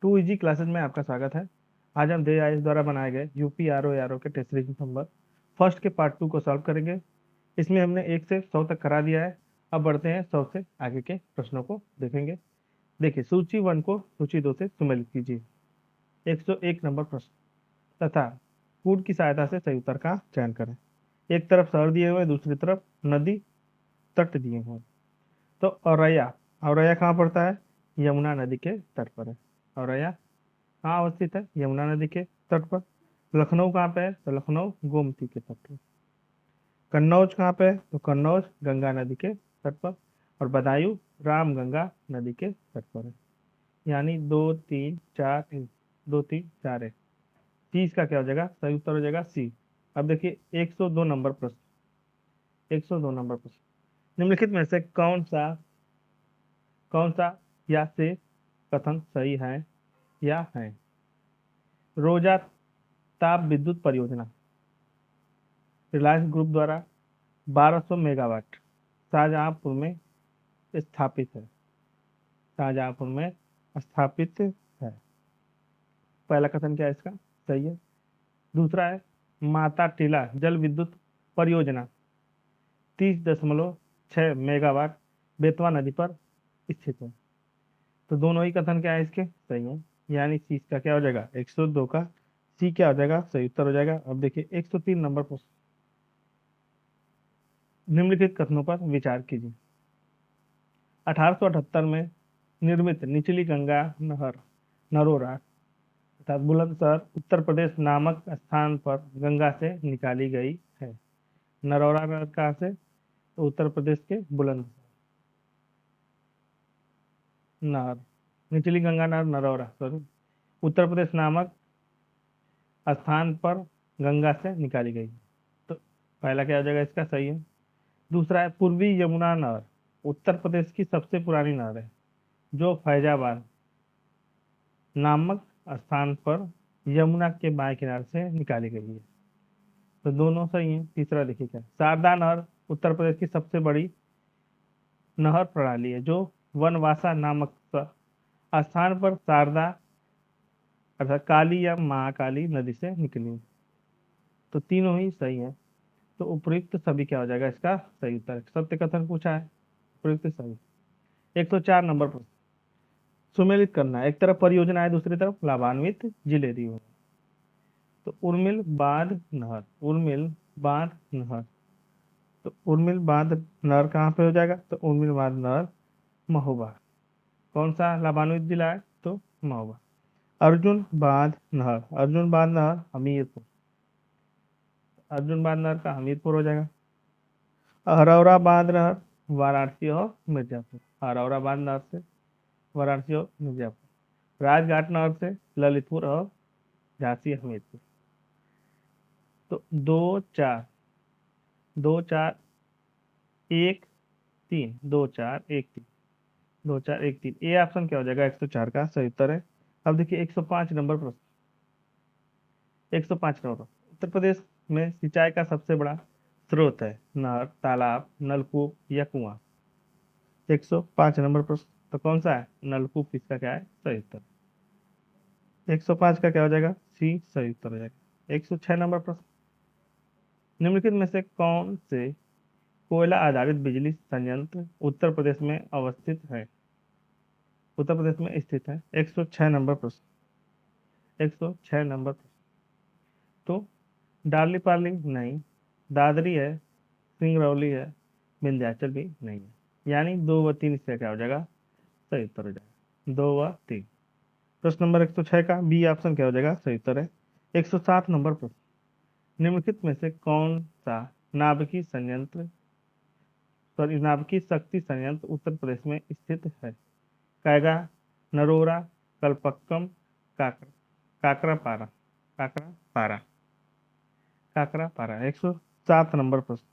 To easy classes में आपका स्वागत है। आज हम DIS द्वारा बनाए गए यूपी आर ओ के टेस्ट सीरीज नंबर फर्स्ट के पार्ट 2 को सॉल्व करेंगे। इसमें हमने 1 से 100 तक करा दिया है। अब बढ़ते हैं 100 से आगे के प्रश्नों को देखेंगे। देखिए, सूची 1 को सूची 2 से सम्मिलित कीजिए। 101 नंबर प्रश्न तथा कूट की सहायता से सही उत्तर का चयन करें। एक तरफ शहर दिए हुए, दूसरी तरफ नदी तट दिए हुए। तो औरैया औरैया कहाँ पड़ता है? यमुना नदी के तट पर है। औरैया कहाँ अवस्थित है? यमुना नदी के तट पर। लखनऊ कहाँ पे है? तो लखनऊ गोमती के तट पर। कन्नौज कहाँ पे है? तो कन्नौज गंगा नदी के तट पर। और बदायूं रामगंगा नदी के तट पर है। यानी 2 3 4 1 सी। इसका क्या हो जाएगा? सही उत्तर हो जाएगा सी। अब देखिए 102 नंबर प्रश्न। 102 नंबर प्रश्न, निम्नलिखित में से कौन सा या से कथन सही है या है? रोजा ताप विद्युत परियोजना रिलायंस ग्रुप द्वारा 1200 मेगावाट शाहजहांपुर में स्थापित है। शाहजहांपुर में स्थापित है। पहला कथन क्या है इसका? सही है। दूसरा है माता टीला जल विद्युत परियोजना 30.6 मेगावाट बेतवा नदी पर स्थित है। तो दोनों ही कथन क्या है इसके? सही है। यानी सी इसका क्या हो जाएगा? 102 का सी क्या हो जाएगा? सही उत्तर हो जाएगा। अब देखिए 103 नंबर प्रश्न, निम्नलिखित कथनों पर विचार कीजिए। 1878 में निर्मित निचली गंगा नहर नरोरा अर्थात बुलंदशहर उत्तर प्रदेश नामक स्थान पर गंगा से निकाली गई है। नरोरा नहर कहाँ से? तो उत्तर प्रदेश के बुलंदशहर नहर, निचली गंगा नहर नरोरा सॉरी उत्तर प्रदेश नामक स्थान पर गंगा से निकाली गई। तो पहला क्या हो जाएगा इसका? सही है। दूसरा है पूर्वी यमुना नहर उत्तर प्रदेश की सबसे पुरानी नहर है जो फैजाबाद नामक स्थान पर यमुना के बाएं किनारे से निकाली गई है। तो दोनों सही हैं। तीसरा देखिए क्या, शारदा नहर उत्तर प्रदेश की सबसे बड़ी नहर प्रणाली है जो वनवासा नामक स्थान पर शारदा अर्थात काली या महाकाली नदी से निकली। तो तीनों ही सही है। तो उपयुक्त सभी क्या हो जाएगा इसका? सही उत्तर। सत्य कथन पूछा है, उपयुक्त सही। 104 नंबर प्रश्न, सुमेलित करना है। एक तरफ परियोजना है, दूसरी तरफ लाभान्वित जिले दिए हुए हैं। तो उर्मिल बांध नहर, उर्मिल बांध नहर, तो उर्मिल बांध नहर कहाँ पे हो जाएगा? तो उर्मिल बांध नहर महोबा। कौन सा लाभान्वित जिला है? तो महोबा। अर्जुन बांध नहर हमीरपुर, अर्जुन बांध नहर का हमीरपुर हो जाएगा। हरौरा बांध नहर वाराणसी और मिर्जापुर, हरौरा बांध नहर से वाराणसी और मिर्जापुर। राजघाट नहर से ललितपुर और झांसी हमीरपुर। तो 2 4 2 4 1 3 2 4 1 3 2 4 1 3 ए ऑप्शन क्या हो जाएगा? 104 का सही उत्तर है। अब देखिए 105 नंबर प्रश्न। 105 नंबर प्रश्न, उत्तर प्रदेश में सिंचाई का सबसे बड़ा स्रोत है नहर, तालाब, नलकूप या कुआं? 105 नंबर प्रश्न, तो कौन सा है? नलकूप इसका क्या है? सही उत्तर। 105 का क्या हो जाएगा? सी सही उत्तर हो जाएगा। 106 नंबर प्रश्न, निम्नलिखित में से कौन से कोयला आधारित बिजली संयंत्र उत्तर प्रदेश में अवस्थित है? उत्तर प्रदेश में स्थित है। 106 नंबर प्रश्न, 106 नंबर प्रश्न, तो डार्ली पार्ली नहीं, दादरी है, सिंगरौली है, विंध्याचल भी नहीं है। यानी 2 व 3 इसका क्या हो जाएगा? सही उत्तर हो जाएगा 2 व 3। प्रश्न नंबर 106 का बी ऑप्शन क्या हो जाएगा? सही उत्तर है। 107 नंबर प्रश्न, निम्नलिखित में से कौन सा नाभिकीय संयंत्र सॉरी नाभिकीय शक्ति संयंत्र उत्तर प्रदेश में स्थित है? कैगा, नरोरा, कलपक्कम, काकरा काकरापारा काकरापारा काकरापारा। 107 नंबर प्रश्न,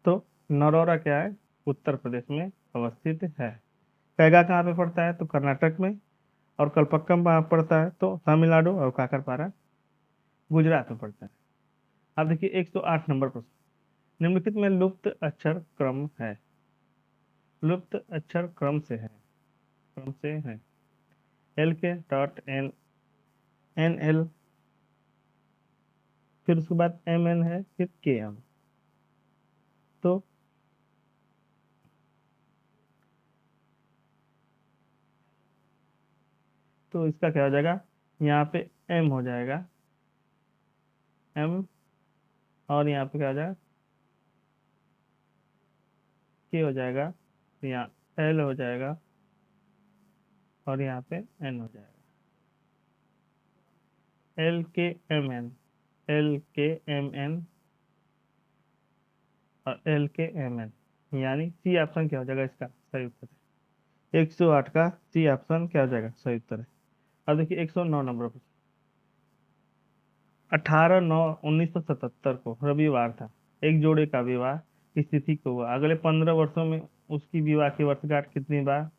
तो नरोरा क्या है? उत्तर प्रदेश में अवस्थित है। कैगा कहाँ पे पड़ता है? तो कर्नाटक में। और कलपक्कम कहाँ पड़ता है? तो तमिलनाडु। और काकरपारा गुजरात में पड़ता है। अब देखिए 108 नंबर प्रश्न, निम्नलिखित में लुप्त अक्षर क्रम है, लुप्त अक्षर क्रम से है। क्रम से है। एल के डॉट एन एन एल, फिर उसके बाद एम एन है, फिर के एम। तो इसका क्या हो जाएगा, यहाँ पे एम हो जाएगा, एम, और यहाँ पे क्या हो जाएगा, के हो जाएगा, यहाँ एल हो जाएगा, और यहाँ पे एन हो जाएगा। एल के एम एन, एल के एम एन, और एल के एम एन, यानी सी ऑप्शन क्या हो जाएगा इसका सही उत्तर है। 108 का सी ऑप्शन क्या हो जाएगा सही उत्तर है। अब देखिए 109 नंबर पर, 18/9/1977 को रविवार था, एक जोड़े का विवाह किस तिथि को हुआ, अगले 15 वर्षों में उसकी विवाह की वर्षगांठ कितनी बार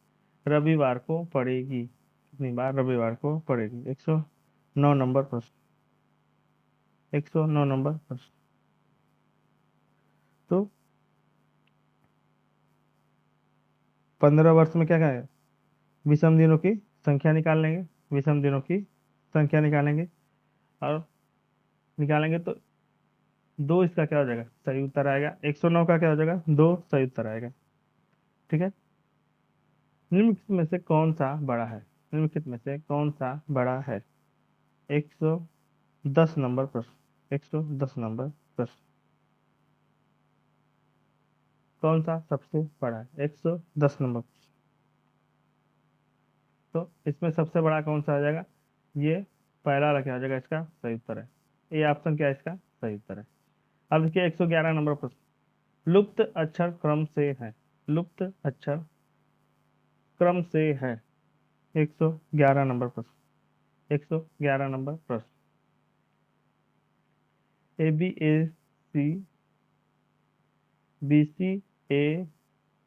रविवार को पड़ेगी, कितनी बार रविवार को पड़ेगी। 109 नंबर प्रश्न, 109 नंबर प्रश्न। तो 15 वर्ष में क्या क्या है, विषम दिनों की संख्या निकाल लेंगे, विषम दिनों की संख्या निकालेंगे, और निकालेंगे तो दो इसका क्या हो जाएगा सही उत्तर आएगा। 109 का क्या हो जाएगा, दो सही उत्तर आएगा। ठीक है। निम्नलिखित में से कौन सा बड़ा है, निम्नलिखित में से कौन सा बड़ा है। 110 नंबर प्रश्न, 110 नंबर प्रश्न। कौन सा सबसे बड़ा है, 110 नंबर। तो इसमें सबसे बड़ा कौन सा आ जाएगा, ये पहला वाला क्या हो जाएगा इसका सही उत्तर है। ये ऑप्शन क्या है इसका सही उत्तर है। अब देखिए 111 नंबर प्रश्न, लुप्त अक्षर क्रम से है, लुप्त अक्षर क्रम से है। 111 नंबर प्रश्न, 111 नंबर प्रश्न। A B A C, B C A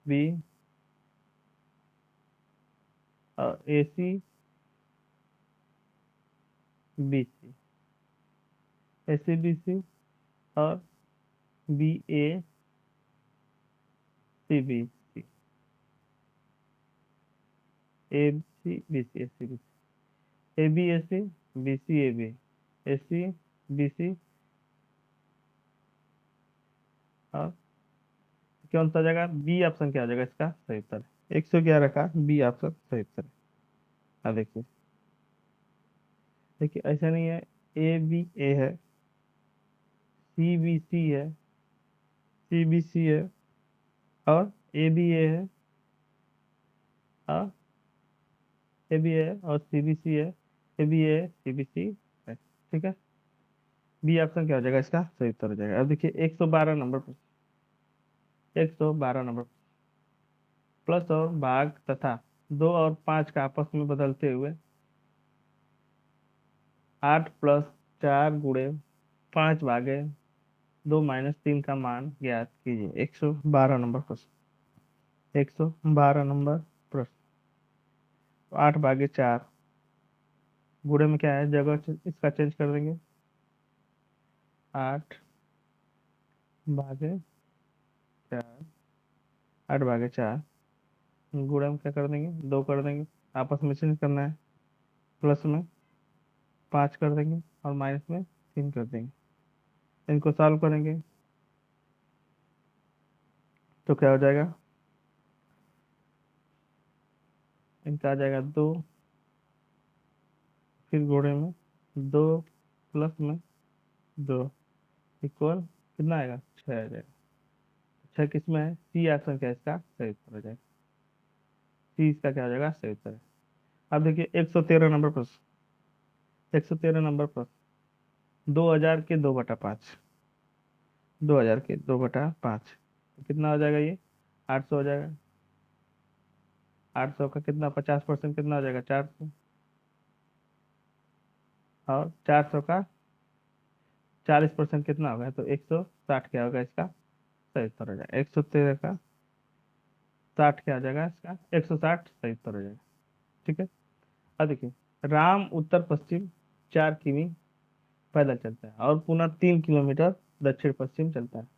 B, A C B C, A C B C, और B A C B C, A C B C, A C B C, A B A C, B C A B, A C B C, और कौन सा जगह B option क्या हो जाएगा इसका सही उत्तर है। 111 का बी ऑप्शन सही उत्तर है। अब देखिए, देखिए ऐसा नहीं है, ए बी ए है, सी बी सी है, सी बी सी है, और ए बी ए है, और ए बी ए और सी बी सी है, ए बी ए सी बी सी है। ठीक है। बी ऑप्शन क्या हो जाएगा इसका सही उत्तर हो जाएगा। अब देखिए 112 नंबर पर, 112 नंबर, प्लस और भाग तथा 2 और 5 का आपस में बदलते हुए 8+4 × 5/2 - 3 का मान ज्ञात कीजिए। 112 नंबर प्रश्न, 112 नंबर प्रश्न। 8/4, गुणे में क्या है, जगह इसका चेंज कर देंगे। 8/4, 8/4 गुणे में क्या कर देंगे, 2 कर देंगे, आपस में चेंज करना है, प्लस में 5 कर देंगे, और माइनस में 3 कर देंगे। इनको सॉल्व करेंगे तो क्या हो जाएगा, इनका आ जाएगा 2, फिर गुणे में 2, प्लस में 2, इक्वल कितना आएगा, 6 आ जाएगा। 6 किस में है, सी ऑप्शन क्या है इसका सही उत्तर हो जाएगा। सी इसका क्या हो जाएगा सही उत्तर है। अब देखिए 113 नंबर प्रश्न, 113 नंबर प्रश्न। 2000 के 2/5, 2000 के 2/5 कितना हो जाएगा ये, 800 हो जाएगा। 800 का कितना 50% कितना हो जाएगा, 400, और 400 का 40% कितना होगा, तो 160 क्या होगा इसका सही उत्तर हो जाएगा। 113 का 60 क्या हो जाएगा इसका, 160 सही उत्तर हो जाएगा। ठीक है। अब देखिए, राम उत्तर पश्चिम 4 किमी पैदल चलता है, और पुनः 3 किलोमीटर दक्षिण पश्चिम चलता है।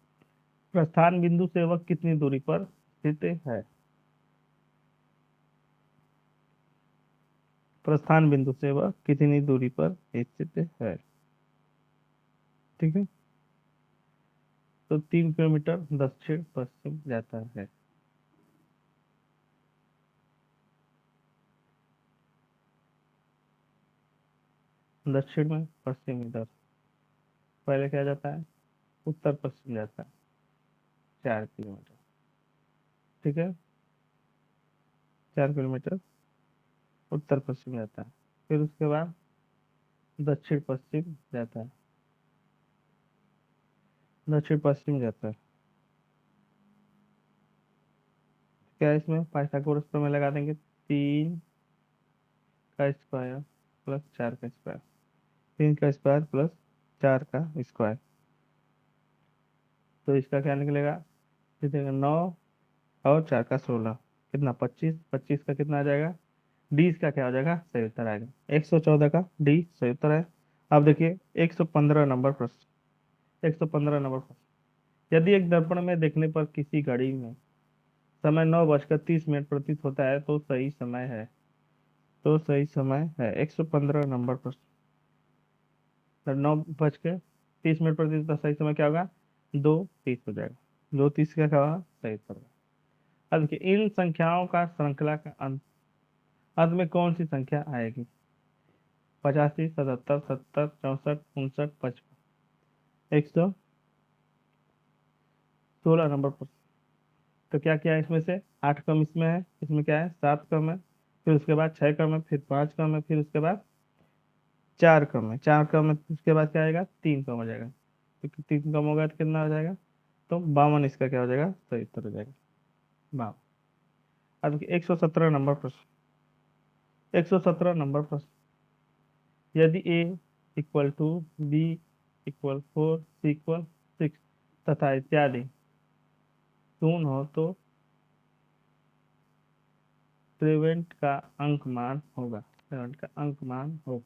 प्रस्थान बिंदु से वह कितनी दूरी पर स्थित है। प्रस्थान बिंदु से वह कितनी दूरी पर स्थित है। ठीक है, तो 3 किलोमीटर दक्षिण पश्चिम जाता है। दक्षिण में, पश्चिम इधर, पहले क्या जाता है, उत्तर पश्चिम जाता है 4 किलोमीटर। ठीक है, 4 किलोमीटर उत्तर पश्चिम जाता है, फिर उसके बाद दक्षिण पश्चिम जाता है, दक्षिण पश्चिम जाता है। क्या है इसमें, पाइथागोरस प्रमेय लगा देंगे, 3 का स्क्वायर प्लस 4 का स्क्वायर, 3 का स्क्वायर प्लस 4 का स्क्वायर, तो इसका क्या निकलेगा, कितने 9 और 4 का 16, कितना 25, 25 का कितना आ जाएगा, डी इसका क्या हो जाएगा, सही उत्तर आएगा। 114 का डी सही उत्तर है। अब देखिए 115 नंबर प्रश्न, 115 नंबर प्रश्न, यदि एक दर्पण में देखने पर किसी घड़ी में समय 9 बजकर 30 मिनट प्रतीत होता है तो सही समय है, तो सही समय है 115 नंबर प्रश्न। 9 बज के 30 मिनट प्रतीत होता, सही समय क्या होगा, 2:30 हो जाएगा, 2:30 का क्या होगा, सही उत्तर होगा। अब देखिए इन संख्याओं का श्रृंखला का अंत अंत में कौन सी संख्या आएगी, 85, 77, 70, 64, 59, 55, 116 नंबर प्रश्न। तो क्या क्या है इसमें से, 8 कम इसमें है, इसमें क्या है, 7 कम है, फिर उसके बाद 6 कम है, फिर 5 कम है, फिर उसके बाद 4 कम है, 4 कम है, उसके बाद क्या आएगा, 3 कम हो जाएगा, तो 3 कम होगा तो कितना हो जाएगा, तो 52 इसका क्या हो जाएगा, सही उत्तर हो जाएगा 52। अब देखिए 117 नंबर प्रश्न, 117 नंबर प्रश्न, यदि A equal to B equal 4, C equal 6 तथा इत्यादि शून्य हो तो त्रिवेंट का अंक मान होगा, त्रिवेंट का अंक मान होगा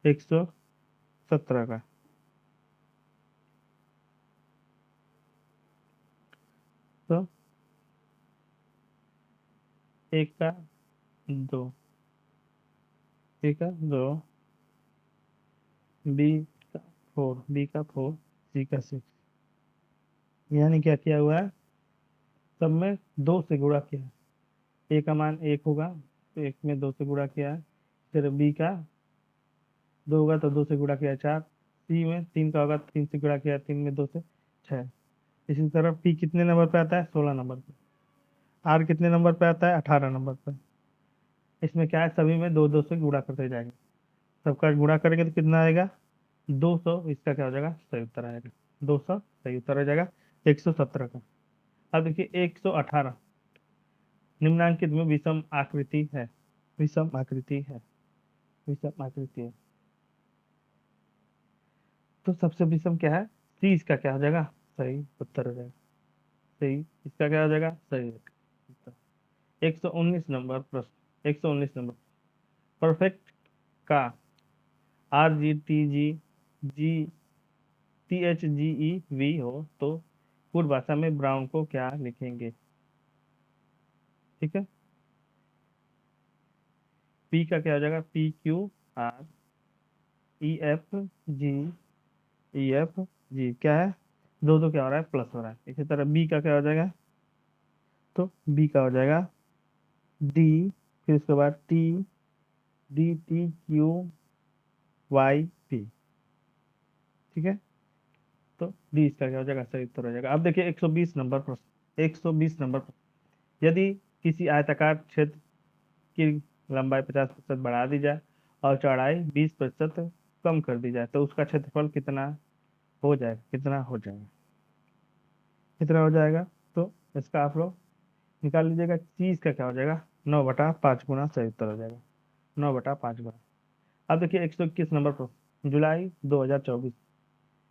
117 का। तो एक का 2, ए का 2, बी का 4, बी का 4, सी का 6, यानी क्या किया हुआ है, सब में 2 से गुणा किया है। ए का मान 1 होगा तो 1 में 2 से गुणा किया है, फिर बी का 2 होगा तो 2 से गुणा किया 4, सी में 3 का होगा 3 से गुणा किया, 3 में 2 से 6। इसी तरह पी कितने नंबर पे आता है, 16 नंबर पे। आर कितने नंबर पे आता है, 18 नंबर पे। इसमें क्या है, सभी में 2 2 से गुणा करते जाएंगे, सबका गुणा करेंगे तो कितना आएगा, 200, इसका क्या हो जाएगा, सही उत्तर आएगा 200, सही उत्तर हो जाएगा 117 का। अब देखिए 118, निम्नांकित में विषम आकृति है, विषम आकृति है, विषम आकृति है, तो सबसे विषम क्या है, सी इसका क्या हो जाएगा, सही उत्तर हो जाएगा, सही इसका क्या हो जाएगा, सही उत्तर। 119 नंबर प्रश्न, 119 नंबर, परफेक्ट का RGTGTHGEV हो तो पूर्व भाषा में ब्राउन को क्या लिखेंगे। ठीक है, पी का क्या हो जाएगा, PQREFGEFG, क्या है, दो दो क्या हो रहा है, प्लस हो रहा है। इसी तरह बी का क्या हो जाएगा, तो बी का हो जाएगा डी, फिर उसके बाद TDTQYP। ठीक है, तो डी इसका क्या हो जाएगा, सही उत्तर हो जाएगा। अब देखिए 120 नंबर प्रश्न, 120 नंबर प्रश्न, यदि किसी आयताकार क्षेत्र की लंबाई 50% बढ़ा दी जाए और चौड़ाई 20% कम कर दी जाए तो उसका क्षेत्रफल कितना हो जाएगा, कितना हो जाएगा, कितना हो जाएगा, तो इसका आप लोग निकाल लीजिएगा, चीज का क्या हो जाएगा, 9/5 गुना, सही उत्तर हो जाएगा 9/5 गुना। अब देखिए 121 नंबर प्रश्न, जुलाई 2024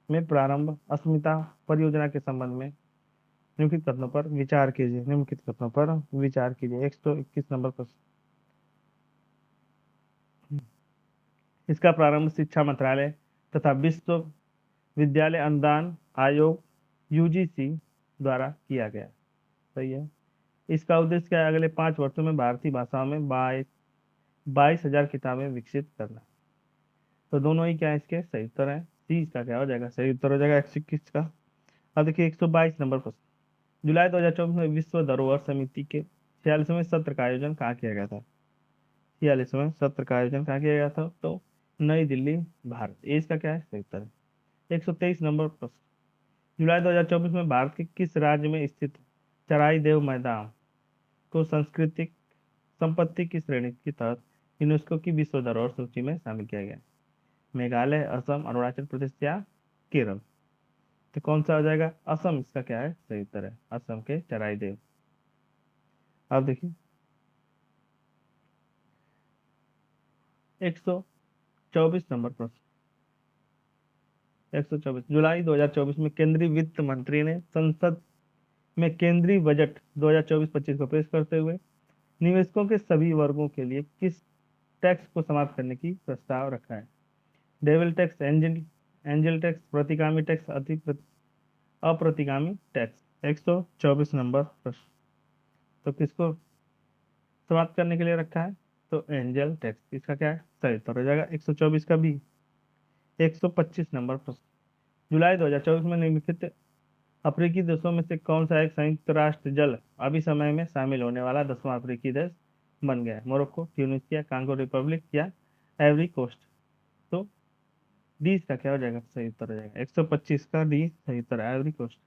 में प्रारंभ अस्मिता परियोजना के संबंध में निम्नलिखित कथनों पर विचार कीजिए, निम्नलिखित कथनों पर विचार कीजिए। 121 नंबर प्रश्न, इसका प्रारंभ शिक्षा मंत्रालय तथा विश्व विद्यालय अनुदान आयोग यूजीसी द्वारा किया गया। सही है, इसका उद्देश्य क्या है, अगले 5 वर्षों में भारतीय भाषाओं में 22,000 किताबें विकसित करना। तो दोनों ही क्या है, इसके सही उत्तर है। सी इसका क्या हो जाएगा, सही उत्तर हो जाएगा 121 का। अब देखिए 122 नंबर प्रश्न, जुलाई 2024 में विश्व धरोहर समिति के 46वें सत्र का आयोजन कहाँ किया गया था। 46वें सत्र का आयोजन कहाँ किया गया था, तो नई दिल्ली, भारत। ये इसका क्या है, सही उत्तर है। 123 नंबर प्रश्न, जुलाई 2024 में भारत के किस राज्य में स्थित चराई देव मैदान को सांस्कृतिक संपत्ति की श्रेणी के तहत यूनेस्को की विश्व धरोहर सूची में शामिल किया गया। मेघालय, असम, अरुणाचल प्रदेश या केरल। तो कौन सा हो जाएगा, असम इसका क्या है, सही उत्तर है, असम के चराई देव। अब देखिए 124 नंबर प्रश्न, 124, जुलाई 2024 में केंद्रीय वित्त मंत्री ने संसद में केंद्रीय बजट 2024-25 को पेश करते हुए निवेशकों के सभी वर्गों के लिए किस टैक्स को समाप्त करने की प्रस्ताव रखा है। Devil tax, angel angel tax, प्रतिगामी टैक्स, अप्रतिगामी टैक्स। 124 नंबर प्रश्न, तो किसको समाप्त करने के लिए रखा है, तो एंजल टैक्स। इसका क्या है, सही उत्तर हो जाएगा 124 का भी। 125 नंबर प्रश्न, जुलाई 2024 में निम्नलिखित अफ्रीकी देशों में से कौन सा एक संयुक्त राष्ट्र जल अभिसमय में शामिल होने वाला 10वां अफ्रीकी देश बन गया है। मोरक्को, ट्यूनीशिया, कांगो रिपब्लिक या आइवरी कोस्ट। तो डी इसका क्या हो जाएगा, सही उत्तर हो जाएगा 125 का डी सही उत्तर है, आइवरी कोस्ट।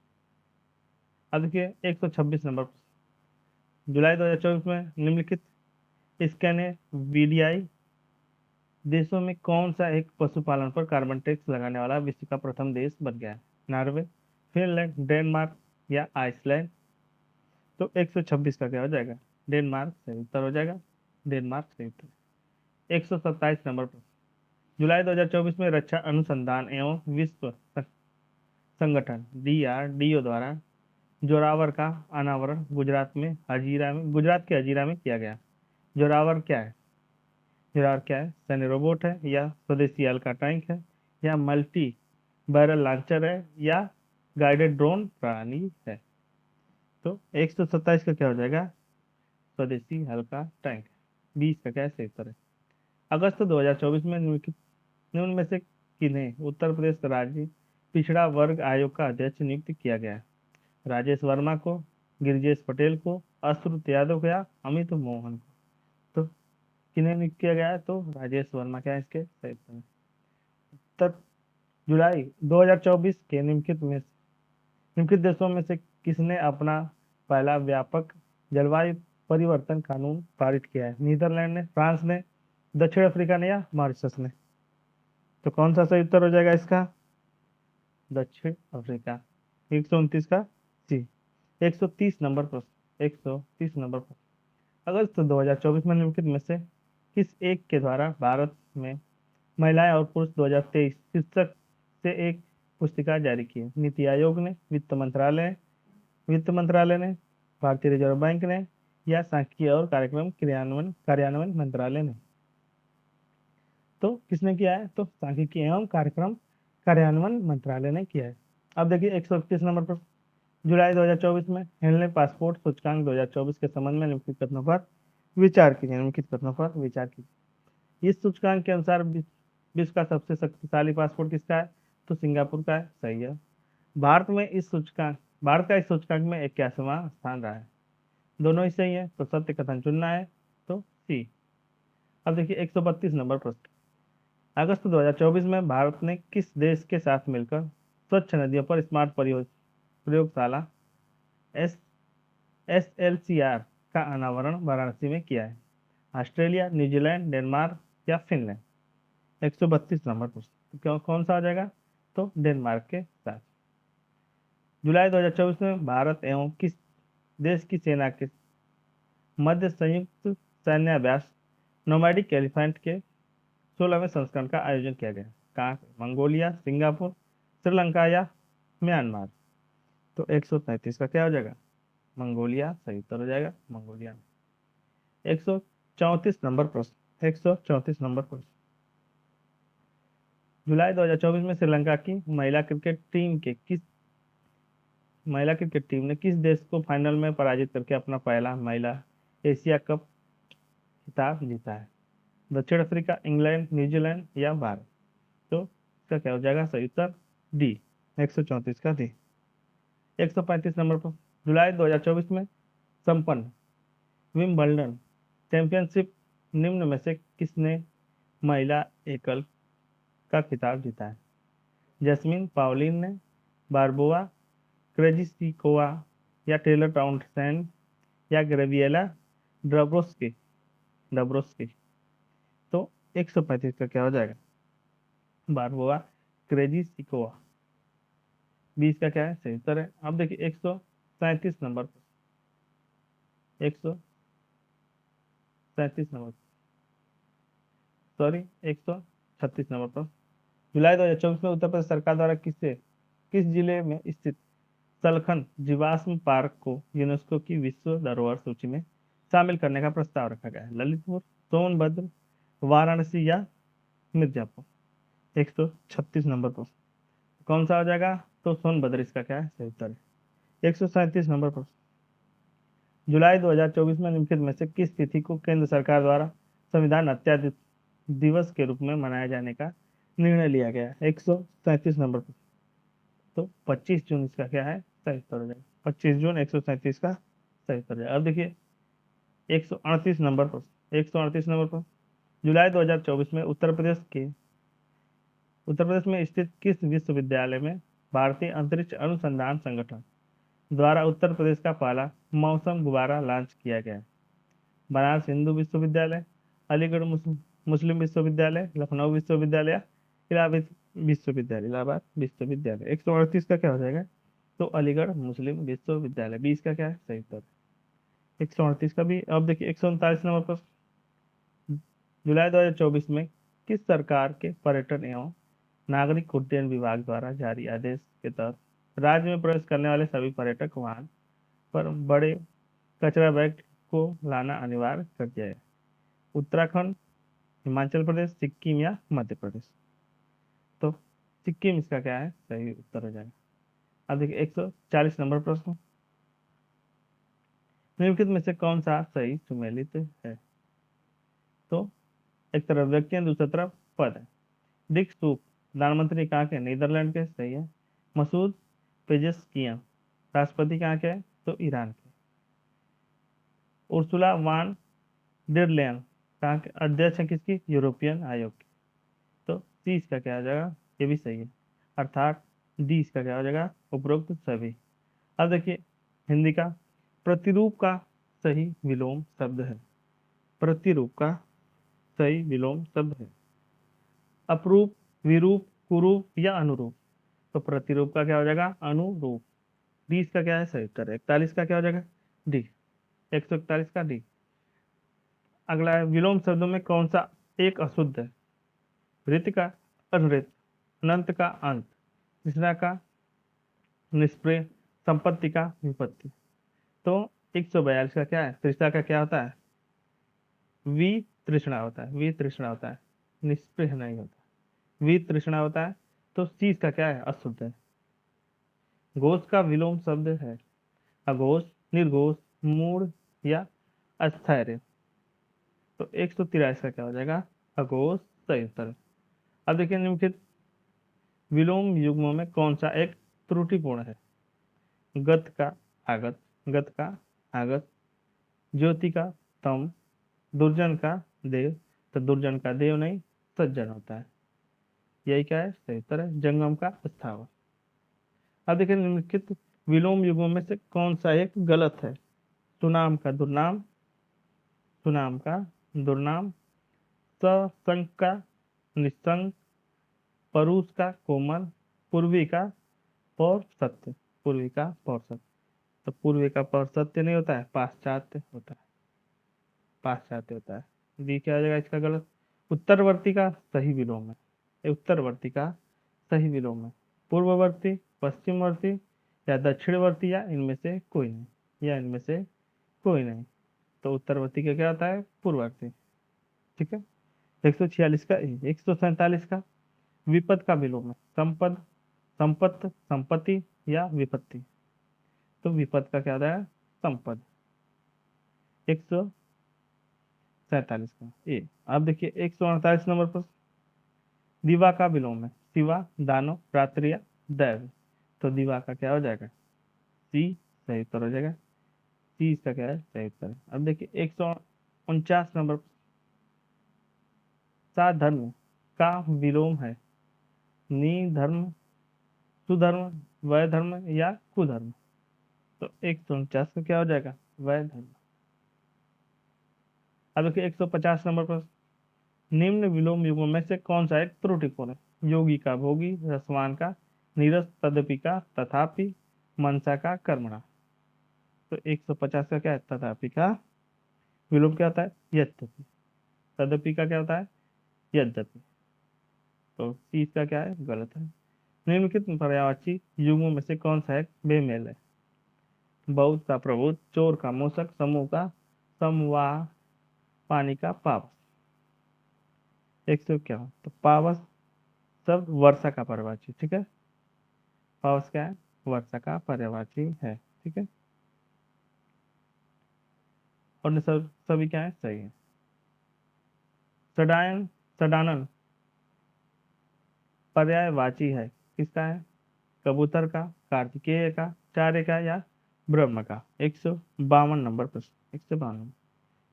अब देखिए 126 नंबर, जुलाई 2024 में निम्नलिखित स्कैंडिनेवियाई देशों में कौन सा एक पशुपालन पर कार्बन टैक्स लगाने वाला विश्व का प्रथम देश बन गया है। नॉर्वे, फिनलैंड, डेनमार्क या आइसलैंड। तो 126 का क्या हो जाएगा, डेनमार्क सही उत्तर हो जाएगा, डेनमार्क सही उत्तर। 127 नंबर पर, जुलाई 2024 में रक्षा अनुसंधान एवं विश्व संगठन DRDO द्वारा जोरावर का अनावरण गुजरात के हजीरा में किया गया। जोरावर क्या है, जोरावर क्या है, सैन्य रोबोट है या स्वदेशी हल्का टैंक है या मल्टी बैरल लॉन्चर है या गाइडेड ड्रोन प्रणाली है। तो 127 का क्या हो जाएगा, स्वदेशी हल्का टैंक। 20 का क्या है, सही उत्तर है। अगस्त 2024 में निम्न में से किन्हें उत्तर प्रदेश राज्य पिछड़ा वर्ग आयोग का अध्यक्ष नियुक्त किया गया है। राजेश वर्मा को, गिरिजेश पटेल को, अश्रुत यादव को या अमित मोहन को। तो किन्हें नियुक्त किया गया है, तो राजेश वर्मा क्या है, इसके सही उत्तर है। उत्तर जुलाई 2024 के निम्नलिखित देशों में से किसने अपना पहला व्यापक जलवायु परिवर्तन कानून पारित किया है। नीदरलैंड ने, फ्रांस ने, दक्षिण अफ्रीका ने या मॉरिशस ने। तो कौन सा सही उत्तर हो जाएगा इसका, दक्षिण अफ्रीका। 129 का सी। 130 नंबर प्रश्न, 130 नंबर प्रश्न, अगस्त 2024 में निम्नलिखित में से किस एक के द्वारा भारत में महिलाएं और पुरुष 2023 शीर्षक से एक पुस्तिका जारी की है। नीति आयोग ने, वित्त मंत्रालय ने, भारतीय रिजर्व बैंक ने या सांख्यिकी और कार्यक्रम कार्यान्वयन मंत्रालय ने। तो किसने किया है, तो सांख्यिकी एवं कार्यक्रम कार्यान्वयन मंत्रालय ने किया है। अब देखिए 131 नंबर पर, जुलाई 2024 में हेनले पासपोर्ट सूचकांक 2024 के संबंध में निम्नलिखित कथनों पर विचार कीजिए। इस सूचकांक के अनुसार विश्व का सबसे शक्तिशाली पासपोर्ट किसका है, तो सिंगापुर का है, सही है। भारत का इस सूचकांक में 81वां स्थान रहा है। दोनों ही सही है, तो सत्य कथन चुनना है, तो सी। अब देखिए 132 नंबर प्रश्न, अगस्त 2024 में भारत ने किस देश के साथ मिलकर स्वच्छ नदियों पर स्मार्ट प्रयोगशाला SLCR का अनावरण वाराणसी में किया है। ऑस्ट्रेलिया, न्यूजीलैंड, डेनमार्क या फिनलैंड। 132 नंबर प्रश्न, तो कौन सा हो जाएगा, तो डेनमार्क के साथ। जुलाई 2024 में भारत एवं किस देश की सेना के मध्य संयुक्त सैन्याभ्यास नोमैडिक एलिफेंट के 16वें संस्करण का आयोजन किया गया। कहाँ, मंगोलिया, सिंगापुर, श्रीलंका या म्यांमार। तो 133 का क्या हो जाएगा, मंगोलिया सही उत्तर हो जाएगा, मंगोलिया। 134 नंबर प्रश्न, 134 नंबर प्रश्न, जुलाई 2024 में श्रीलंका की महिला क्रिकेट टीम ने किस देश को फाइनल में पराजित करके अपना पहला महिला एशिया कप खिताब जीता है। दक्षिण अफ्रीका, इंग्लैंड, न्यूजीलैंड या भारत। तो इसका क्या हो जाएगा सही उत्तर डी, 134 का डी। 135 नंबर पर जुलाई 2024 में संपन्न विंबलडन चैंपियनशिप निम्न में से किसने महिला एकल का खिताब जीता है? जैस्मिन पावलिन ने, बारबोआ, क्रेजिसिकोवा या टेलर टाउनसेंड या ग्रेविएला ड्रब्रोस्की डब्रोस्की। तो 135 का क्या हो जाएगा? बारबोआ, क्रेजिसिकोवा। 20 का क्या है सही उत्तर है। अब देखिए 137 नंबर पर, 137 नंबर, सॉरी 136 नंबर पर जुलाई 2024 में उत्तर प्रदेश सरकार द्वारा किस जिले में स्थित सलखन जीवाश्म पार्क को यूनेस्को की विश्व धरोहर सूची में शामिल करने का प्रस्ताव रखा गया है? ललितपुर, सोनभद्र, वाराणसी या मिर्जापुर। 136 नंबर पर कौन सा हो जाएगा? तो सोनभद्र इसका क्या है सही उत्तर है। 137 नंबर पर जुलाई 2024 में निम्नलिखित में से किस तिथि को केंद्र सरकार द्वारा संविधान हत्या दिवस के रूप में मनाए जाने का निर्णय लिया गया है? 137 नंबर पर तो 25 जून इसका क्या है सही उत्तर हो जाएगा। 25 जून 137 का सही उत्तर हो जाएगा। अब देखिए 138 नंबर पर, 138 नंबर पर जुलाई 2024 में उत्तर प्रदेश में स्थित किस विश्वविद्यालय में भारतीय अंतरिक्ष अनुसंधान संगठन द्वारा उत्तर प्रदेश का पहला मौसम गुब्बारा लॉन्च किया गया है? बनारस हिंदू विश्वविद्यालय, अलीगढ़ मुस्लिम विश्वविद्यालय, लखनऊ विश्वविद्यालय, इलाहाबाद विश्वविद्यालय। 138 का क्या हो जाएगा? तो अलीगढ़ मुस्लिम विश्वविद्यालय। 20 का क्या है सही उत्तर? 138 का भी। अब देखिए 139 नंबर पर जुलाई 2024 में किस सरकार के पर्यटन एवं नागरिक उड्डयन विभाग द्वारा जारी आदेश के तहत राज्य में प्रवेश करने वाले सभी पर्यटक वाहन पर बड़े कचरा बैग को लाना अनिवार्य कर दिया है? उत्तराखंड, हिमाचल प्रदेश, सिक्किम या मध्य प्रदेश। तो सिक्किम इसका क्या है सही उत्तर हो जाएगा। अब देखिए 140 नंबर प्रश्न, निम्नलिखित में से कौन सा सही सुमेलित है? तो एक तरफ व्यक्ति है, दूसरी तरफ पद है। डिक सूक प्रधानमंत्री कहाँ के? नीदरलैंड के, सही है। मसूद पेजेस्कियन राष्ट्रपति कहाँ के? तो ईरान के। उर्सुला वान डेर लेयन कहाँ के अध्यक्ष है? किसकी? यूरोपियन आयोग की। तो सी इसका क्या हो जाएगा? ये भी सही है, अर्थात डी इसका क्या हो जाएगा? उपरोक्त सभी। अब देखिए हिंदी का प्रतिरूप का सही विलोम शब्द है। प्रतिरूप का सही विलोम शब्द है अपरूप, विरूप, कुरूप या अनुरूप। तो प्रतिरूप का क्या हो जाएगा? अनुरूप। डी इसका क्या है सही उत्तर है। 41 का क्या हो जाएगा? डी, 141 का डी। अगला है विलोम शब्दों में कौन सा एक अशुद्ध है? वृत्त का अनृत, अनंत का अंत, तीसरा का निष्प्रिय, संपत्ति का विपत्ति। तो 142 का क्या है? तृष्णा का क्या होता है? वी तृष्णा होता है, वी तृष्णा होता है, निष्प्रिय नहीं होता, वी तृष्णा होता है। तो सी इसका क्या है? अशुद्ध है। घोष का विलोम शब्द है अघोष, निर्घोष, मूढ़ या अस्थैर्य। तो 143 का क्या हो जाएगा? अघोष सही उत्तर है। अब देखिए निम्नलिखित विलोम युग्मों में कौन सा एक त्रुटिपूर्ण है? गत का आगत, गत का आगत, ज्योति का तम, दुर्जन का देव। तो दुर्जन का देव नहीं, सज्जन होता है। यही क्या है सही उत्तर है, जंगम का स्थावर। अब देखिए निम्नलिखित विलोम युगों में से कौन सा एक गलत है? सुनाम का दुर्नाम, सुनाम का दुर्नाम, सशंक का निशंक, परूस का कोमल, पूर्वी का पौर सत्य, पूर्वी का पौर सत्य। तो पूर्वी का पौर सत्य नहीं होता है, पाश्चात्य होता है, पाश्चात्य होता है। डी क्या हो जाएगा इसका गलत? उत्तरवर्ती का सही विलोम है, ये उत्तरवर्ती का सही विलोम है। पूर्ववर्ती, पश्चिमवर्ती या दक्षिणवर्ती या इनमें से कोई नहीं, या इनमें से कोई नहीं। तो उत्तरवर्ती का क्या होता है? पूर्ववर्ती। ठीक है। 146 का 147 का विपद का विलोम है संपद, संपत्त, संपत्ति या विपत्ति। तो विपद का क्या होता है? संपद। 47 का ए। अब देखिए 148 नंबर पर, दिवा का विलोम है शिवा, दानव, रात्रि या दैव। तो दिवा का क्या हो जाएगा? सी सही उत्तर हो जाएगा। सी इसका क्या है? सही उत्तर है। अब देखिए 149 नंबर पर, साधर्म का विलोम है निधर्म, सुधर्म, वैधर्म या कुधर्म। तो 149 का क्या हो जाएगा? वैधर्म। अब देखिए 150 नंबर पर, निम्न विलोम युगों में से कौन सा एक त्रुटिपूर्ण है? योगी का भोगी, रसवान का, नीरस तदपि का, तथापि, मनसा का, कर्मणा। तो 150 का क्या है? तथापि का विलोम क्या होता है? यद्यपि। तदपि का क्या होता है? यद्यपि। तो सी इसका क्या है? गलत है। निम्नलिखित पर्यायवाची युगों में से कौन सा एक बेमेल है? बहुत का प्रभुत, चोर का मूसक, समूह का समवाह, पानी का पावस। 100 क्या? तो पावस शब्द वर्षा का पर्यायवाची, ठीक है। पावस क्या है? वर्षा का पर्यायवाची है, ठीक है। और सब सभी क्या है? सही है। सडायन, सडानन पर्यायवाची है किसका है? कबूतर का, कार्तिकेय का, चार्य का या ब्रह्म का। 152 नंबर प्रश्न, 152।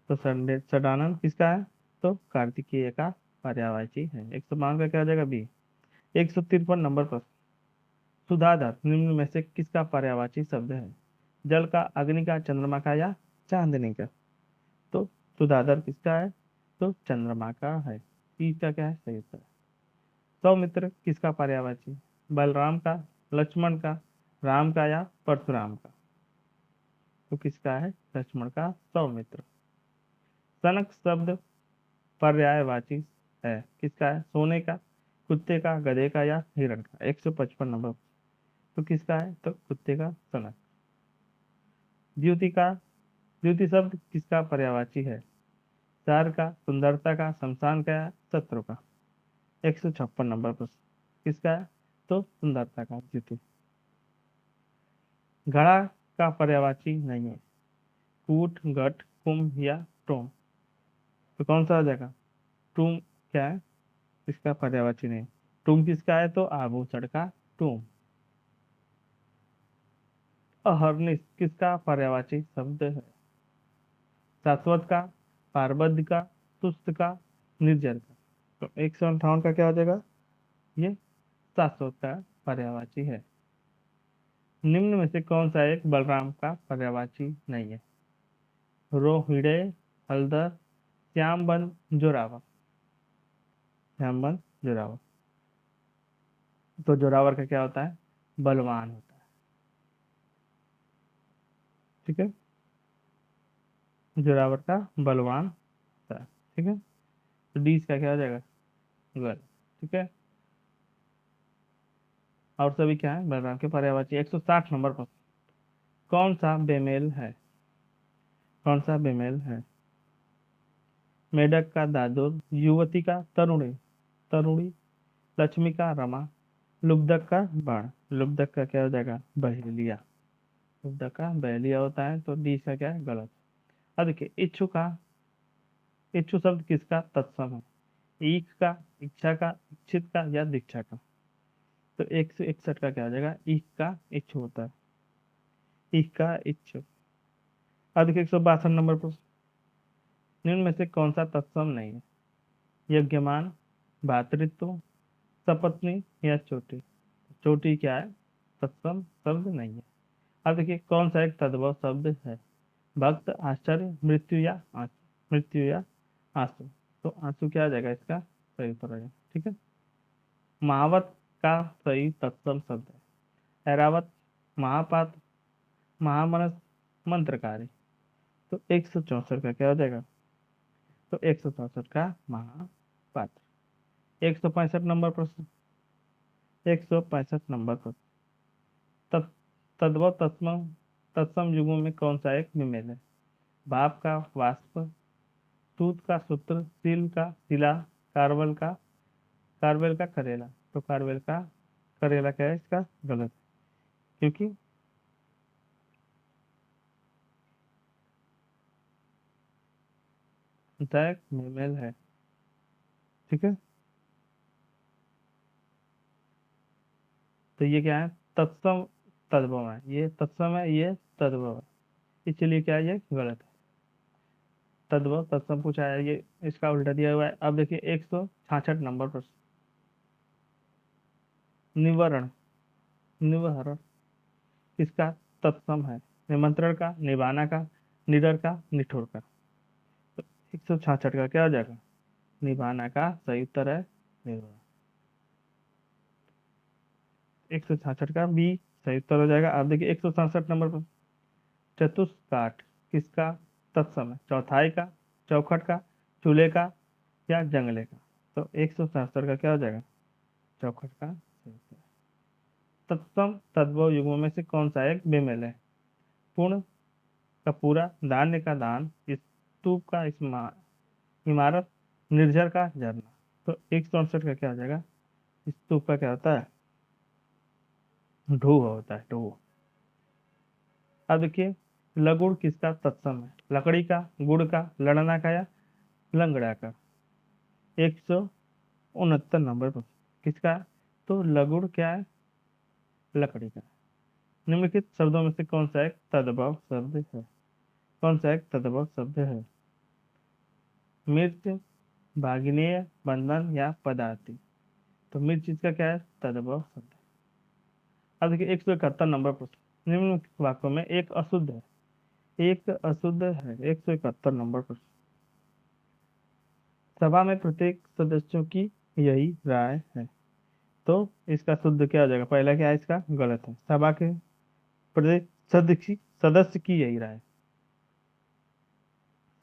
तो सडानन किसका है? तो कार्तिकेय का पर्यायवाची है। 152 का क्या हो जाएगा? बी। 153 नंबर प्रश्न, सुधाधर निम्न में से किसका पर्यायवाची शब्द है? जल का, अग्नि का, चंद्रमा का या चांदनी का। तो सुधाधर किसका है? तो चंद्रमा का है। तीस का क्या है? सही उत्तर है। सौमित्र किसका पर्यायवाची? बलराम का, लक्ष्मण का, राम का या परशुराम का। तो किसका है? लक्ष्मण का सौमित्र। सनक शब्द पर्यायवाची है किसका है? सोने का, कुत्ते का, गधे का या हिरण का। 155 नंबर। तो किसका है? तो कुत्ते का सनक। द्युति का, द्युति शब्द किसका पर्यायवाची है? चार का, सुंदरता का, शमशान का या शत्रु का। 156 नंबर प्रश्न, किसका है? तो सुंदरता का द्युति। घड़ा का पर्यायवाची नहीं है, कूट, घट, कुंभ या टोम। तो कौन सा आ जाएगा? टूम क्या है? इसका पर्यायवाची नहीं। टूम किसका है? तो आभूषण का टूम। अहर्निश किसका पर्यायवाची शब्द है? शाश्वत का, पारबद्ध का, सुस्त का, निर्जर का। तो 158 का क्या हो जाएगा? ये शाश्वत का पर्यायवाची है। निम्न में से कौन सा एक बलराम का पर्यायवाची नहीं है? रोहिड़े, हलदर, श्यामबन, जोरावर। श्यामबन, जोरावर। तो जोरावर का क्या होता है? बलवान होता है, ठीक है। जोरावर का बलवान होता है, ठीक है। तो डी इसका क्या हो जाएगा? गलत, ठीक है। और सभी क्या है? बलराम के पर्यायवाची। 160 नंबर पर, कौन सा बेमेल है? कौन सा बेमेल है? मेढक का दादुर, युवती का तरुणी, तरुणी, लक्ष्मी का रमा, लुब्धक का बाण। लुब्धक का क्या हो जाएगा? बहेलिया। लुब्धक का बहेलिया होता है। तो डी का क्या है? गलत। अब देखिए इच्छु का, इच्छु शब्द किसका तत्सम है? ईख का, इच्छा का, इच्छित का या दीक्षा का। तो 161 का क्या हो जाएगा? ईख का इच्छु होता है, ईख का इच्छु। अब देखिए 162 नंबर पर, निम्न में से कौन सा तत्सम नहीं है? यज्ञमान, भातृत्व, सपत्नी या चोटी। चोटी क्या है? तत्सम शब्द नहीं है। अब देखिए कौन सा एक तद्भव शब्द है? भक्त, आश्चर्य, मृत्यु या आंसू। मृत्यु या आंसू। तो आंसू क्या आ जाएगा? इसका सही उत्तर है, ठीक है। महावत का सही तत्सम शब्द है ऐरावत, महापात्र, महामनस, मंत्रकारी। तो 164 का क्या हो जाएगा? तो 164 का महापात्र। 165 नंबर प्रश्न, 165 नंबर प्रश्न, तत् तद्भव तत्सम, तत्सम युगों में कौन सा एक विमेल है? भाप का वाष्प, सूत का सूत्र, सील का शिला, कार्बल का, कार्बेल का करेला। तो कार्बेल का करेला क्या है? इसका गलत, क्योंकि दैक मेल है। ठीक है, तो ये क्या है, तत्सम तद्भव है, ये तत्सम है, ये तद्भव है, इसलिए क्या है, ये गलत है। तद्भव तत्सम पूछा है, ये इसका उल्टा दिया हुआ है। अब देखिए 166 नंबर पर, निवारण, निवारण किसका तत्सम है, निमंत्रण का, निभाना का, निडर का, निठुर का। तो 166 का क्या हो जाएगा, निभाना का सही उत्तर है निवारण। 166 का बी सही उत्तर हो जाएगा। आप देखिए 167 नंबर पर, चतुष्काठ किसका तत्सम है, चौथाई का, चौखट का, चूल्हे का, या जंगले का। तो 167 का क्या हो जाएगा, चौखट का सही उत्तर है। तत्सम तद्भव युग्मों में से कौन सा एक बेमेल है, पूर्ण का पूरा, धान्य का दान, स्तूप का इमारत, निर्झर का झरना। तो 167 का क्या हो जाएगा, स्तूप का क्या होता है, ढू होता है, ढू। अब देखिए लगुड़ किसका तत्सम है, लकड़ी का, गुड़ का, लड़ना का, या लंगड़ा का। 169 नंबर पर किसका, तो लगुड़ क्या है, लकड़ी का। निम्नलिखित शब्दों में से कौन सा एक तद्भव शब्द है, कौन सा एक तद्भव शब्द है, मिर्च, भागिनेय, बंधन, या पदार्थी। तो मिर्च इसका क्या है, तद्भव शब्द है। अब देखिए 171 नंबर पर, निम्नलिखित वाक्यों में एक अशुद्ध है, एक अशुद्ध है। 171 नंबर पर, सभा में प्रत्येक सदस्यों की यही राय है। तो इसका शुद्ध क्या हो जाएगा, पहला क्या है इसका गलत है, सभा के प्रत्येक सदस्य की यही राय,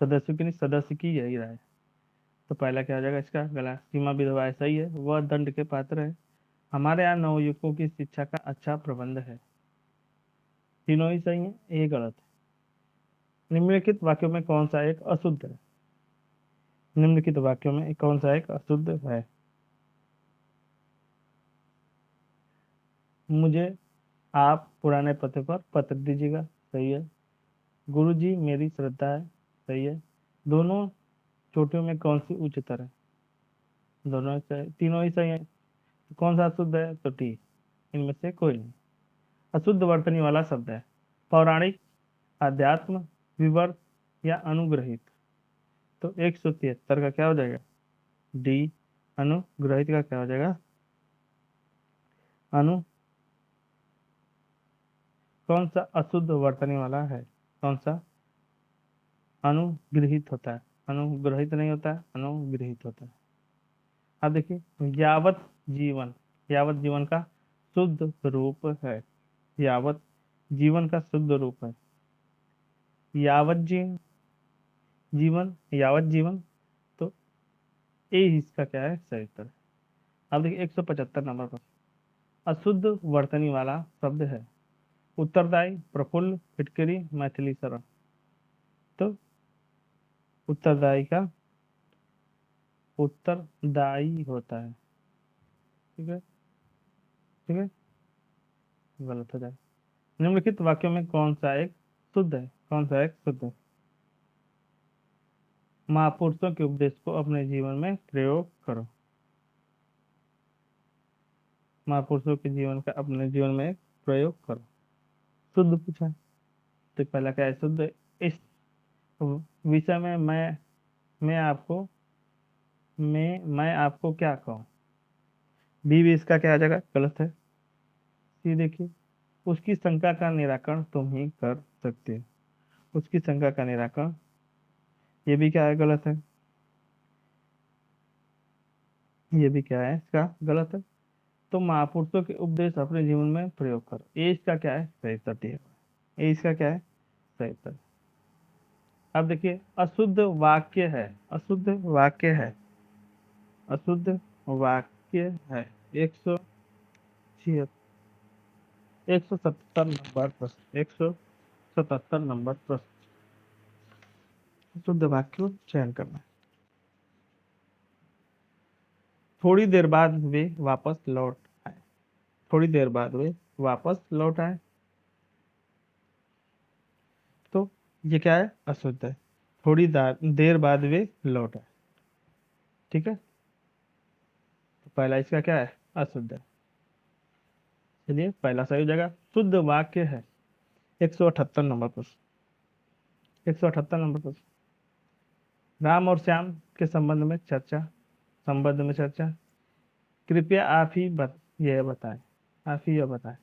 सदस्यों की नहीं, सदस्य की यही राय। तो पहला क्या हो जाएगा इसका गलत। सीमा विधवा सही है, वह दंड के पात्र है, हमारे यहाँ नवयुवकों की शिक्षा का अच्छा प्रबंध है। तीनों ही सही है, ये गलत है। निम्नलिखित वाक्यों में कौन सा एक अशुद्ध है, निम्नलिखित वाक्यों में कौन सा एक अशुद्ध है, मुझे आप पुराने पते पर पत्र दीजिएगा, सही है। गुरुजी मेरी श्रद्धा है, सही है। दोनों चोटियों में कौन सी उच्चतर है, दोनों ही सही, तीनों ही सही है। तो कौन सा अशुद्ध है, तो टी, इनमें से कोई नहीं। अशुद्ध वर्तनी वाला शब्द है, पौराणिक, अध्यात्म, विवर्त, या अनुग्रहित। तो 173 का क्या हो जाएगा, डी, अनुग्रहित का क्या हो जाएगा, अनु, कौन सा अशुद्ध वर्तनी वाला है, कौन सा अनुग्रहित होता है, अनुग्रहित नहीं होता है, अनुग्रहित होता है। अब देखिए यावत जीवन, यावत जीवन का शुद्ध रूप है, यावत जीवन का शुद्ध रूप है, यावत जीवन, यावत जीवन। तो ए इसका क्या है सही उत्तर। अब देखिए 175 नंबर पर, अशुद्ध वर्तनी वाला शब्द है, उत्तरदायी, प्रफुल्ल, फिटकरी, मैथिली शरण। तो उत्तरदायी का उत्तरदायी होता है, ठीक है, ठीक है, गलत हो जाए। निम्नलिखित वाक्यों में कौन सा एक शुद्ध है, कौन सा एक शुद्ध है, महापुरुषों के उपदेश को अपने जीवन में प्रयोग करो, महापुरुषों के जीवन का अपने जीवन में प्रयोग करो, शुद्ध पूछा है। तो पहला क्या है शुद्ध, इस विषय में मैं आपको मैं आपको क्या कहूँ, बी भी इसका क्या आ जाएगा, गलत है। सी देखिए, उसकी शंका का निराकरण तुम ही कर सकते हो, उसकी शंका का निराकरण, ये भी क्या है, गलत है। ये भी क्या है इसका गलत है। तो महापुरुषों के उपदेश अपने जीवन में प्रयोग करो, ये इसका क्या है सही उत्तर दिया हुआ है। ये इसका क्या है सही उत्तर। अब देखिए अशुद्ध वाक्य है, अशुद्ध वाक्य है, अशुद्ध वाक्य है। 177 नंबर प्रश्न, 177 नंबर प्रश्न, शुद्ध वाक्य को चयन करना है। थोड़ी देर बाद वे वापस लौट आए, थोड़ी देर बाद वे वापस लौट आए। तो ये क्या है अशुद्ध है, थोड़ी देर बाद वे लौट आए। ठीक है, तो पहला इसका क्या है? अशुद्ध है। चलिए पहला सही हो जाएगा। शुद्ध वाक्य है 178 नंबर प्रश्न। 178 नंबर प्रश्न। राम और श्याम के संबंध में चर्चा। कृपया आप ही यह बताएं। आप ही यह बताएं।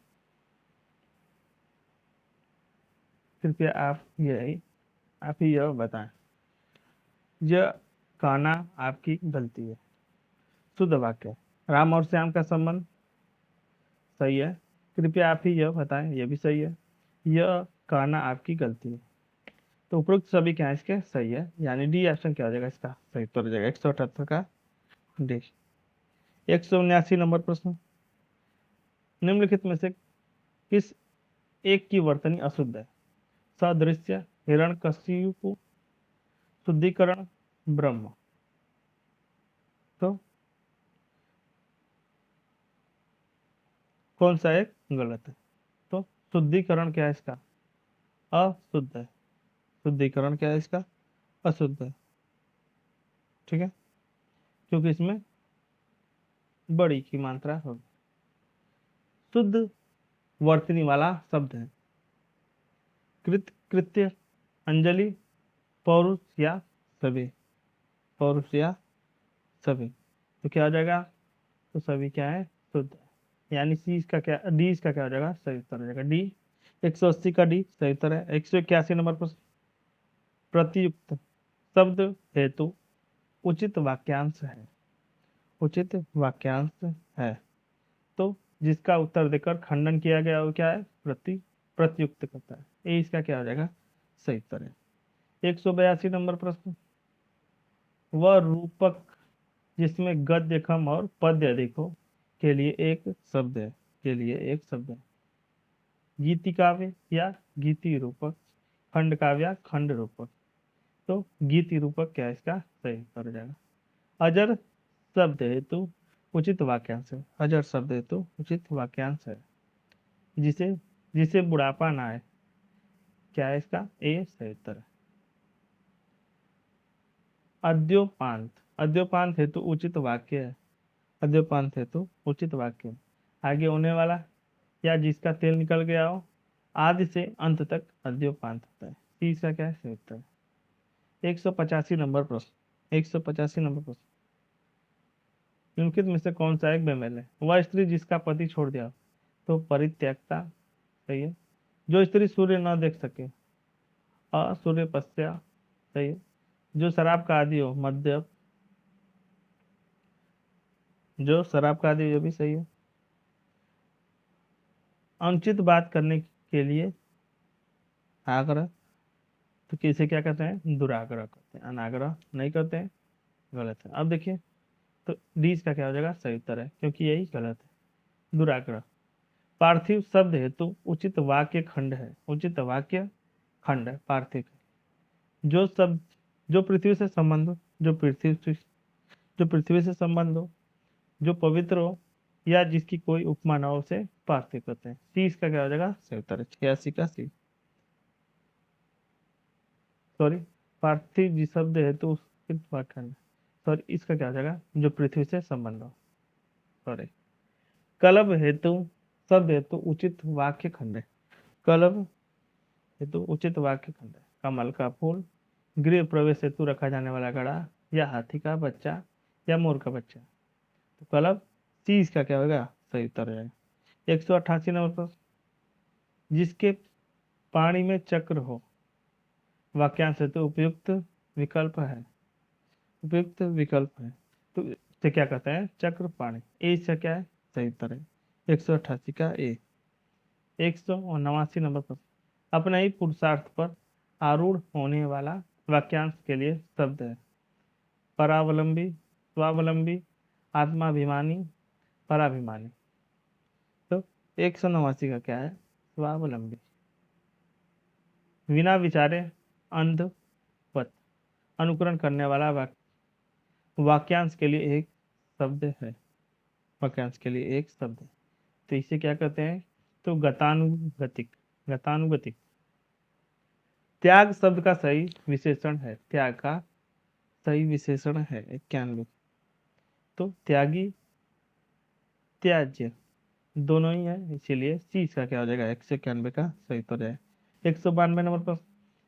कृपया आप ही यह बताएं। यह कहना आपकी गलती है। शुद्ध वाक्य है। राम और श्याम का संबंध सही है। कृपया आप ही यह बताएं, यह भी सही है। यह कहना आपकी गलती है। तो उपरोक्त सभी क्या है इसके सही है, यानी डी ऑप्शन क्या हो जाएगा इसका सही उत्तर हो जाएगा 178 का डी। 179 नंबर प्रश्न। निम्नलिखित में से किस एक की वर्तनी अशुद्ध है? सदृश्य, हिरण्यकशिपु, शुद्धिकरण, ब्रह्म। तो कौन सा एक गलत है? तो शुद्धिकरण क्या है इसका? अशुद्ध है। शुद्धिकरण क्या है इसका? अशुद्ध है। ठीक है, क्योंकि इसमें बड़ी की मात्रा होगी। शुद्ध वर्तनी वाला शब्द है कृत्य, अंजलि, पौरुष या सभी। पौरुष या सभी। तो क्या हो जाएगा? तो सभी क्या है? शुद्ध है। यानी सी इसका क्या, डी इसका क्या हो जाएगा सही उत्तर हो जाएगा डी। 180 का डी सही उत्तर है। 181 नंबर प्रश्न। प्रतियुक्त शब्द हेतु उचित वाक्यांश है। उचित वाक्यांश है। तो जिसका उत्तर देकर खंडन किया गया वो क्या है? प्रत्युक्त करता है। ये इसका क्या हो जाएगा सही उत्तर है। 182 नंबर प्रश्न। वह रूपक जिसमें गद्य कम और पद्य अधिक हो के लिए एक शब्द है। के लिए एक शब्द है। गीति काव्य या गीति रूपक, खंड काव्य या खंड रूपक। तो गीति रूपक क्या है इसका सही उत्तर हो जाएगा। अजर शब्द हेतु उचित वाक्यांश है। अजर शब्द हेतु उचित वाक्यांश है। जिसे जिसे बुढ़ापा ना आए, क्या है इसका ए सही उत्तर है। अद्योपांत, अद्योपांत हेतु उचित वाक्य है। अद्योपांत हेतु उचित वाक्य है। आगे होने वाला या जिसका तेल निकल गया हो, आदि से अंत तक अद्योपांत होता है। तीसरा क्या है सही उत्तर है। 185 नंबर प्रश्न। 185 नंबर प्रश्न। निम्नलिखित में से कौन सा एक बेमेल है? वह स्त्री जिसका पति छोड़ दिया, तो परित्यक्ता सही है। जो स्त्री सूर्य न देख सके, असूर्य पश्या सही है। जो शराब का आदि हो, मद्यप। जो शराब का आदि हो, ये भी सही है। अनुचित बात करने के लिए आग्रह, तो किसे क्या कहते हैं? दुराग्रह कहते हैं। अनाग्रह नहीं करते हैं, गलत है। अब देखिए, तो डी इसका क्या हो जाएगा सही उत्तर है, क्योंकि यही गलत है। दुराग्रह। पार्थिव शब्द हेतु उचित वाक्य खंड है। उचित वाक्य खंड है पार्थिव। जो शब्द जो पृथ्वी से संबंध हो, जो पृथ्वी से संबंध हो, जो पवित्र हो, या जिसकी कोई उपमा न हो, उसे पार्थिव कहते हैं। सी इसका क्या हो जाएगा सही उत्तर है। 86 का सी। सॉरी, पार्थिव जिस शब्द हेतु उचित वाक्य खंड। सॉरी, इसका क्या हो जाएगा? जो पृथ्वी से संबंध हो। सॉरी, कलभ हेतु शब्द हेतु उचित वाक्य खंड है। कलभ हेतु उचित वाक्य खंड है। कमल का फूल, गृह प्रवेश हेतु रखा जाने वाला घड़ा, या हाथी का बच्चा, या मोर का बच्चा। तो कलभ सी इसका क्या होगा सही उत्तर है। 188 नंबर पर। जिसके पाणी में चक्र हो, वाक्यांश हेतु उपयुक्त विकल्प है। उपयुक्त विकल्प है। तो इसे क्या कहते हैं? चक्र पाणी। ए इसका क्या है सही उत्तर है। 188 का ए। 189 नंबर पर। अपने ही पुरुषार्थ पर आरूढ़ होने वाला वाक्यांश के लिए शब्द है। परावलंबी, स्वावलंबी, आत्माभिमानी, पराभिमानी। तो 189 का क्या है? स्वावलंबी। बिना विचारे अंध पथ, अनुकरण करने वाला वाक्यांश के लिए एक शब्द है। वाक्यांश के लिए एक शब्द है। तो इसे क्या कहते हैं? तो गतानुगतिक। गतानुगतिक। त्याग शब्द का सही विशेषण है, त्याग का सही विशेषण है 91। तो त्यागी, त्याज्य दोनों ही है, इसीलिए सी इसका क्या हो जाएगा 191 का सही उत्तर है। 192 नंबर पर,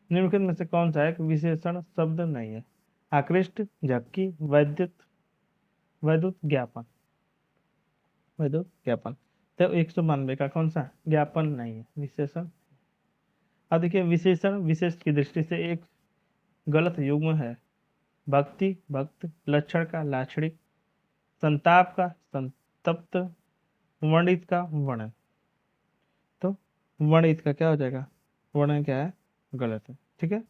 निम्नलिखित में से कौन सा एक विशेषण शब्द नहीं है? आकृष्ट, झक्की, वैद्युत, वैद्युत ज्ञापन, वैद्युत ज्ञापन। तो 192 का कौन सा ज्ञापन नहीं है, विशेषण। अब देखिए विशेषण विशेष की दृष्टि से एक गलत युग्म है। भक्ति, भक्त, लक्षण का लाक्षणिक, संताप का संतप्त, वर्णित का वर्णन। तो वर्णित का क्या हो जाएगा, वर्णन क्या है, गलत है, ठीक है।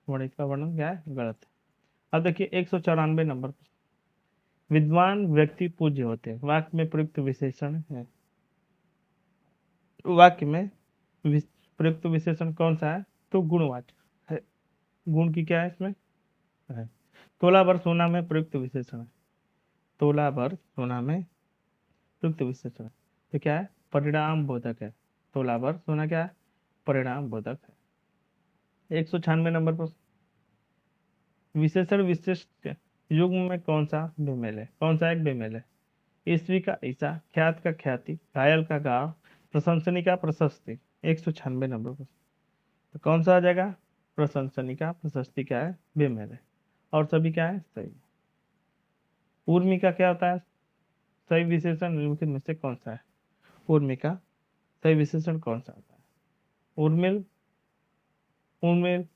वर्णित का वर्णन क्या है, गलत है। अब देखिए 194 नंबर पर, विद्वान व्यक्ति पूज्य होते हैं, वाक्य में प्रयुक्त विशेषण है। वाक्य में प्रयुक्त विशेषण कौन सा है? तो गुणवाचक है। गुण की क्या है इसमें है। तोला भर सोना में प्रयुक्त विशेषण है, तोला भर सोना में प्रयुक्त विशेषण है। तो क्या है, परिणाम बोधक है। तोला भर सोना क्या है, परिणाम बोधक है। 196 नंबर पर, विशेषण विशिष्ट युग्म में कौन सा बेमेल है? कौन सा एक बेमेल है? ईस्वी का ईसा, ख्यात का ख्याति, घायल का घाव, प्रशंसनी का प्रशस्ति। 196 नंबर पर, तो कौन सा आ जाएगा? प्रशंसनी का प्रशस्ति क्या है, बेमेल है। और सभी क्या है, सही है। उर्मी का क्या होता है सही विशेषण, निम्नलिखित में से कौन सा है? उर्मी का सही विशेषण कौन सा होता है? उर्मिल, उर्मिल।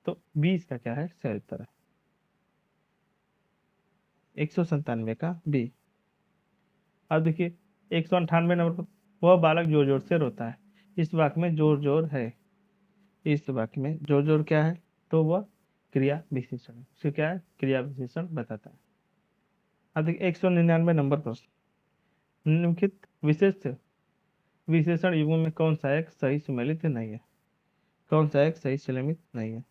तो 20 का क्या है, सही उत्तर है 197 का बी। अब देखिए 198 नंबर पर, वह बालक जोर जोर से रोता है। इस वाक्य में जोर जोर है, इस वाक्य में जोर जोर क्या है? तो वह क्रिया विशेषण है, इसको क्या है, क्रिया विशेषण बताता है। अब देखिए 199 नंबर पर, निम्नलिखित विशेष विशेषण युग्म में कौन सा एक सही सुमेलित नहीं है? कौन सा एक सही सुमेलित नहीं है?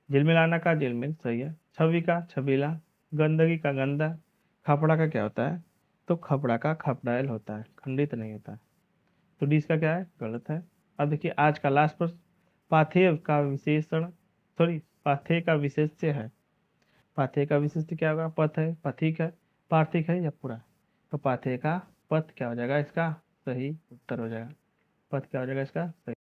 झिलमिलाना का झिलमिल सही है, छवि का छबीला, गंदगी का गंदा, खपड़ा का क्या होता है? तो खपड़ा का खपड़ायल होता है, खंडित नहीं होता है। तो डी इसका क्या है, गलत है। अब देखिए आज का लास्ट प्रश्न, पाथेय का विशेषण, सॉरी पाथेय का विशेष्य है। पाथेय का विशेष्य क्या होगा? पथ है, पथिक है, पार्थिक है या पूरा? तो पाथेय का पथ क्या हो जाएगा, इसका सही उत्तर हो जाएगा। पथ क्या हो जाएगा इसका सही।